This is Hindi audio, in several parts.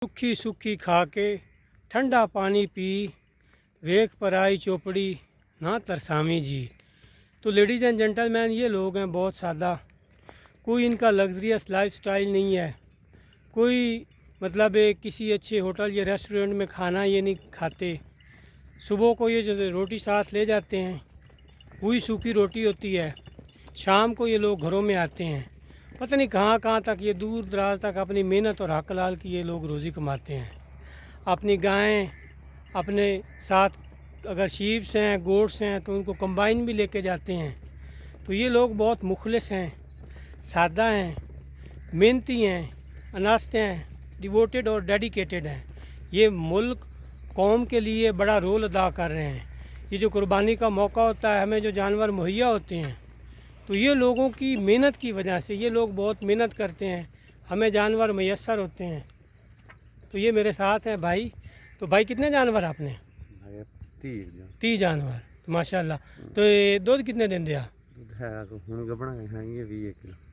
सूखी सूखी खा के ठंडा पानी पी, वेख पर आई चौपड़ी ना तरसामी जी। तो लेडीज़ एंड जेंटलमैन, ये लोग हैं बहुत सादा। कोई इनका लग्जरियस लाइफस्टाइल नहीं है। कोई मतलब किसी अच्छे होटल या रेस्टोरेंट में खाना ये नहीं खाते। सुबह को ये जो रोटी साथ ले जाते हैं वही सूखी रोटी होती है। शाम को ये लोग घरों में आते हैं। पता नहीं कहाँ कहाँ तक ये दूर दराज तक अपनी मेहनत और हक लाल की ये लोग रोज़ी कमाते हैं। अपनी गायें अपने साथ, अगर शीप्स हैं गोट्स हैं तो उनको कंबाइन भी लेके जाते हैं। तो ये लोग बहुत मुखलिस हैं, सादा हैं, मेहनती हैं, अनास्ट हैं, डिवोटेड और डेडिकेटेड हैं। ये मुल्क कौम के लिए बड़ा रोल अदा कर रहे हैं। ये जो कुर्बानी का मौका होता है, हमें जो जानवर मुहैया होते हैं, तो ये लोगों की मेहनत की वजह से, ये लोग बहुत मेहनत करते हैं, हमें जानवर मैसर होते हैं। तो ये मेरे साथ हैं भाई। तो भाई कितने जानवर आपने? 30 जानवर, तो माशाल्लाह। तो ये दूध कितने दिन दिया? है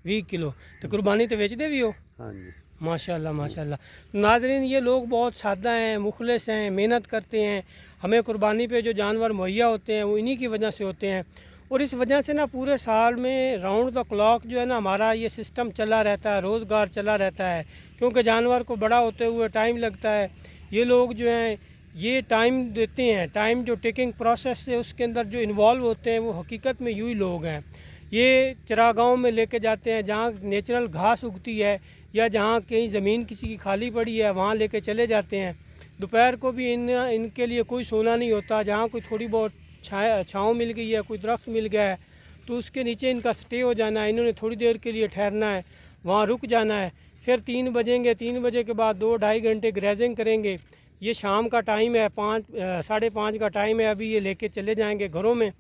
20 किलो। तो कुर्बानी तो बेचते भी हो? हाँ जी, माशाल्लाह माशाल्लाह। नाज़रीन, ये लोग बहुत सादा हैं, मुखलिस हैं, मेहनत करते हैं। हमें कुर्बानी पे जो जानवर मुहैया होते हैं वो इन्हीं की वजह से होते हैं। और इस वजह से ना पूरे साल में राउंड द क्लॉक जो है ना हमारा ये सिस्टम चला रहता है, रोज़गार चला रहता है। क्योंकि जानवर को बड़ा होते हुए टाइम लगता है। ये लोग जो हैं ये टाइम देते हैं। टाइम जो टेकिंग प्रोसेस है उसके अंदर जो इन्वॉल्व होते हैं वो हकीकत में यूँ ही लोग हैं। ये चरागाहों में लेके जाते हैं जहाँ नेचुरल घास उगती है, या जहाँ कहीं ज़मीन किसी की खाली पड़ी है वहाँ लेके चले जाते हैं। दोपहर को भी इनके लिए कोई सोना नहीं होता। जहाँ कोई थोड़ी बहुत छाँव मिल गई है, कोई दरख्त मिल गया है, तो उसके नीचे इनका स्टे हो जाना है। इन्होंने थोड़ी देर के लिए ठहरना है, वहाँ रुक जाना है। फिर 3 बजेंगे, 3 बजे के बाद 2-2.5 घंटे ग्रेजिंग करेंगे। ये शाम का टाइम है, 5 साढ़े 5 का टाइम है। अभी ये लेके चले जाएंगे घरों में।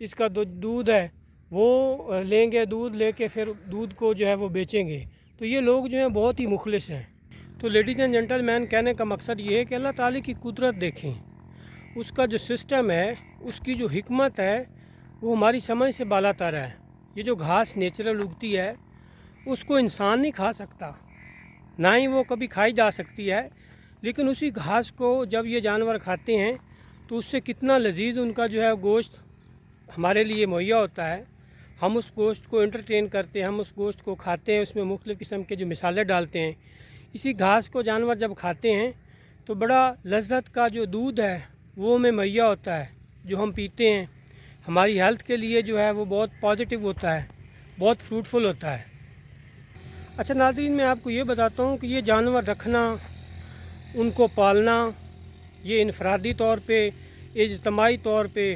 इसका दूध है वो लेंगे, दूध लेके फिर दूध को जो है वो बेचेंगे। तो ये लोग जो हैं बहुत ही मुखलिस हैं। तो लेडीज़ एंड जेंटलमैन, कहने का मकसद ये है कि अल्लाह ताला की कुदरत देखें, उसका जो सिस्टम है, उसकी जो हिकमत है वो हमारी समझ से बालातर है। ये जो घास नेचुरल उगती है उसको इंसान नहीं खा सकता, ना ही वो कभी खाई जा सकती है। लेकिन उसी घास को जब ये जानवर खाते हैं तो उससे कितना लजीज उनका जो है गोश्त हमारे लिए मुहैया होता है। हम उस गोश्त को एंटरटेन करते हैं, हम उस गोश्त को खाते हैं। उसमें मुख्तलिफ़ किस्म के जो मिसाले डालते हैं। इसी घास को जानवर जब खाते हैं तो बड़ा लज्जत का जो दूध है वो हमें मुहैया होता है, जो हम पीते हैं। हमारी हेल्थ के लिए जो है वो बहुत पॉजिटिव होता है, बहुत फ्रूटफुल होता है। अच्छा नाज़रीन, मैं आपको ये बताता हूँ कि ये जानवर रखना, उनको पालना, ये इनफरादी तौर पे, इज्तमाही तौर पे,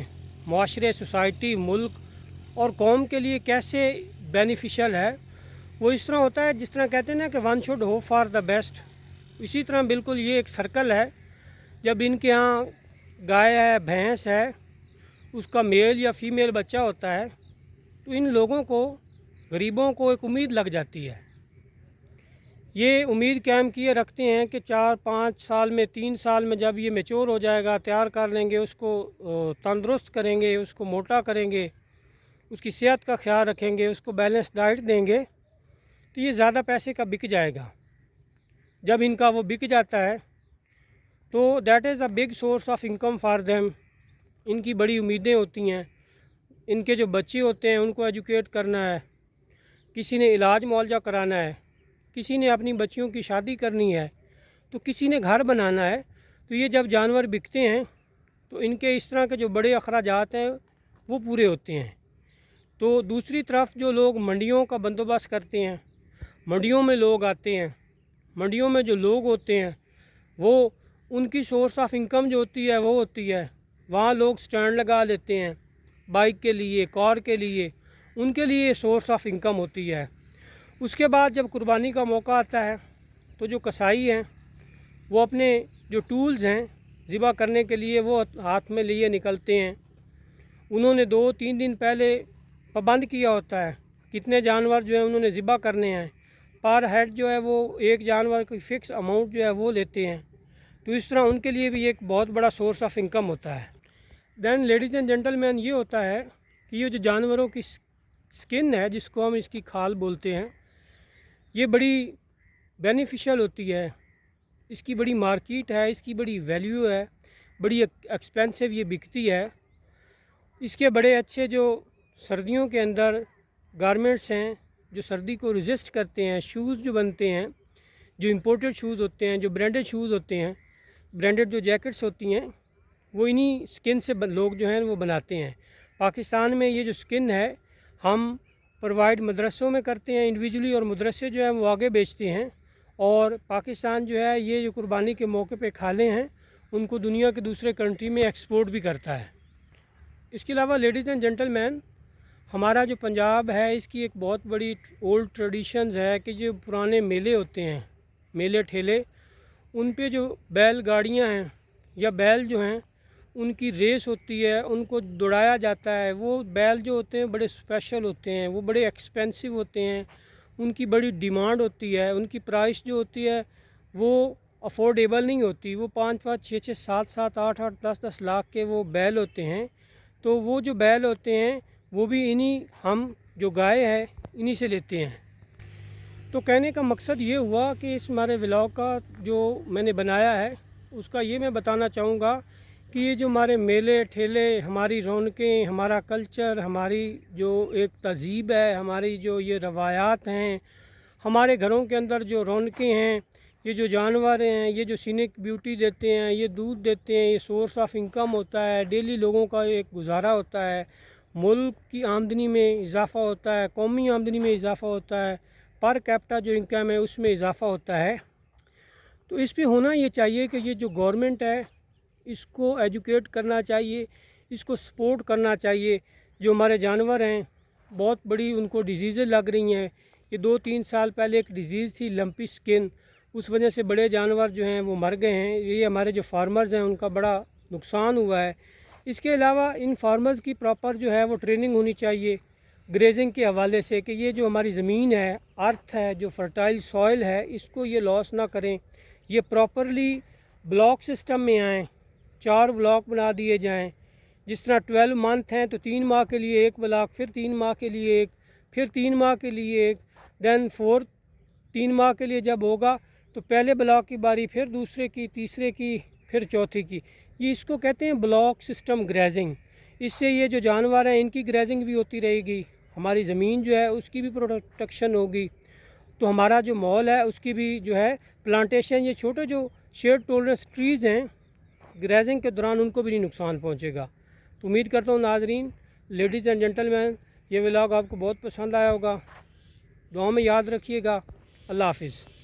माशरे, सोसाइटी, मुल्क और कौम के लिए कैसे बेनिफिशियल है। वो इस तरह होता है जिस तरह कहते हैं ना कि one should hope for the best. इसी तरह बिल्कुल ये एक सर्कल है। जब इनके यहाँ गाय है, भैंस है, उसका मेल या फीमेल बच्चा होता है तो इन लोगों को, गरीबों को एक उम्मीद लग जाती है। ये उम्मीद कायम किए रखते हैं कि 4-5 साल में, 3 साल में जब ये मैच्योर हो जाएगा, तैयार कर लेंगे, उसको तंदुरुस्त करेंगे, उसको मोटा करेंगे, उसकी सेहत का ख्याल रखेंगे, उसको बैलेंस डाइट देंगे, तो ये ज़्यादा पैसे का बिक जाएगा। जब इनका वो बिक जाता है तो that is a big source of income for them. इनकी बड़ी उम्मीदें होती हैं। इनके जो बच्चे होते हैं उनको एजुकेट करना है, किसी ने इलाज मुआवजा कराना है, किसी ने अपनी बच्चियों की शादी करनी है, तो किसी ने घर बनाना है। तो ये जब जानवर बिकते हैं तो इनके इस तरह के जो बड़े अखराजात हैं वो पूरे होते हैं। तो दूसरी तरफ जो लोग मंडियों का बंदोबस्त करते हैं, मंडियों में लोग आते हैं, मंडियों में जो लोग होते हैं वो, उनकी सोर्स ऑफ इनकम जो होती है वो होती है, वहाँ लोग स्टैंड लगा लेते हैं बाइक के लिए, कार के लिए, उनके लिए सोर्स ऑफ इनकम होती है। उसके बाद जब कुर्बानी का मौका आता है तो जो कसाई हैं वो अपने जो टूल्स हैं ज़िबा करने के लिए वो हाथ में लिए निकलते हैं। उन्होंने 2-3 दिन पहले पाबंद किया होता है कितने जानवर जो है उन्होंने ज़िबा करने हैं। पर हेड जो है वो एक जानवर की फ़िक्स अमाउंट जो है वो लेते हैं। तो इस तरह उनके लिए भी एक बहुत बड़ा सोर्स ऑफ इनकम होता है। दैन लेडीज़ एंड जेंटलमैन, ये होता है कि ये जो जानवरों की स्किन है, जिसको हम इसकी खाल बोलते हैं, ये बड़ी बेनिफिशियल होती है। इसकी बड़ी मार्केट है, इसकी बड़ी वैल्यू है, बड़ी एक्सपेंसिव ये बिकती है। इसके बड़े अच्छे जो सर्दियों के अंदर गारमेंट्स हैं जो सर्दी को रेजिस्ट करते हैं, शूज़ जो बनते हैं, जो इम्पोर्टेड शूज़ होते हैं, जो ब्रांडेड शूज़ होते हैं, ब्रांडेड जो जैकेट्स होती हैं, वो इन्हीं स्किन से लोग जो हैं वो बनाते हैं। पाकिस्तान में ये जो स्किन है हम प्रोवाइड मदरसों में करते हैं इंडिविजुअली, और मदरसे जो है वो आगे बेचते हैं। और पाकिस्तान जो है ये जो कुर्बानी के मौके पे खाले हैं उनको दुनिया के दूसरे कंट्री में एक्सपोर्ट भी करता है। इसके अलावा लेडीज़ एंड जेंटलमैन, हमारा जो पंजाब है इसकी एक बहुत बड़ी ओल्ड ट्रेडिशंस है कि जो पुराने मेले होते हैं, मेले ठेले, उन पे जो बैल गाड़ियाँ हैं या बैल जो हैं उनकी रेस होती है, उनको दौड़ाया जाता है। वो बैल जो होते हैं बड़े स्पेशल होते हैं, वो बड़े एक्सपेंसिव होते हैं, उनकी बड़ी डिमांड होती है, उनकी प्राइस जो होती है वो अफोर्डेबल नहीं होती। वो 5-5, 6-6, 7-7, 8-8, 10-10 लाख के वो बैल होते हैं। तो वो जो बैल होते हैं वो भी इन्हीं, हम जो गाय है इन्हीं से लेते हैं। तो कहने का मकसद ये हुआ कि इस हमारे व्लॉग का जो मैंने बनाया है उसका ये मैं बताना चाहूँगा कि ये जो हमारे मेले ठेले, हमारी रौनकें, हमारा कल्चर, हमारी जो एक तहज़ीब है, हमारी जो ये रवायात हैं, हमारे घरों के अंदर जो रौनकें हैं, ये जो जानवर हैं, ये जो सीनिक ब्यूटी देते हैं, ये दूध देते हैं, ये सोर्स ऑफ इनकम होता है, डेली लोगों का एक गुजारा होता है, मुल्क की आमदनी में इजाफ़ा होता है, कौमी आमदनी में इजाफ़ा होता है, पर कैपिटा जो इनकम है उसमें इजाफ़ा होता है। तो इस पे होना ये चाहिए कि ये जो गवर्नमेंट है इसको एजुकेट करना चाहिए, इसको सपोर्ट करना चाहिए। जो हमारे जानवर हैं बहुत बड़ी उनको डिजीज़ें लग रही हैं। ये 2-3 साल पहले एक डिज़ीज़ थी लंपी स्किन, उस वजह से बड़े जानवर जो हैं वो मर गए हैं। ये हमारे जो फार्मर्स हैं उनका बड़ा नुकसान हुआ है। इसके अलावा इन फार्मर्स की प्रॉपर जो है वो ट्रेनिंग होनी चाहिए ग्रेजिंग के हवाले से कि ये जो हमारी ज़मीन है, अर्थ है, जो फर्टाइल सॉइल है, इसको ये लॉस ना करें। ये प्रॉपरली ब्लॉक सिस्टम में आएँ, 4 ब्लॉक बना दिए जाएं। जिस तरह 12 मंथ हैं तो 3 माह के लिए एक ब्लॉक, फिर 3 माह के लिए एक, फिर 3 माह के लिए एक, दैन 3 माह के लिए जब होगा तो पहले ब्लॉक की बारी, फिर दूसरे की, तीसरे की, फिर चौथे की। ये इसको कहते हैं ब्लॉक सिस्टम ग्रेजिंग। इससे ये जो जानवर हैं इनकी ग्रेजिंग भी होती रहेगी, हमारी ज़मीन जो है उसकी भी प्रोटेक्शन होगी, तो हमारा जो माहौल है उसकी भी जो है प्लांटेशन, ये छोटे जो शेड टॉलरेंस ट्रीज़ हैं ग्रेजिंग के दौरान उनको भी नहीं नुकसान पहुंचेगा। तो उम्मीद करता हूँ नाजरीन, लेडीज़ एंड जेंटलमैन, ये व्लॉग आपको बहुत पसंद आया होगा। दुआ में याद रखिएगा। अल्लाह हाफिज़।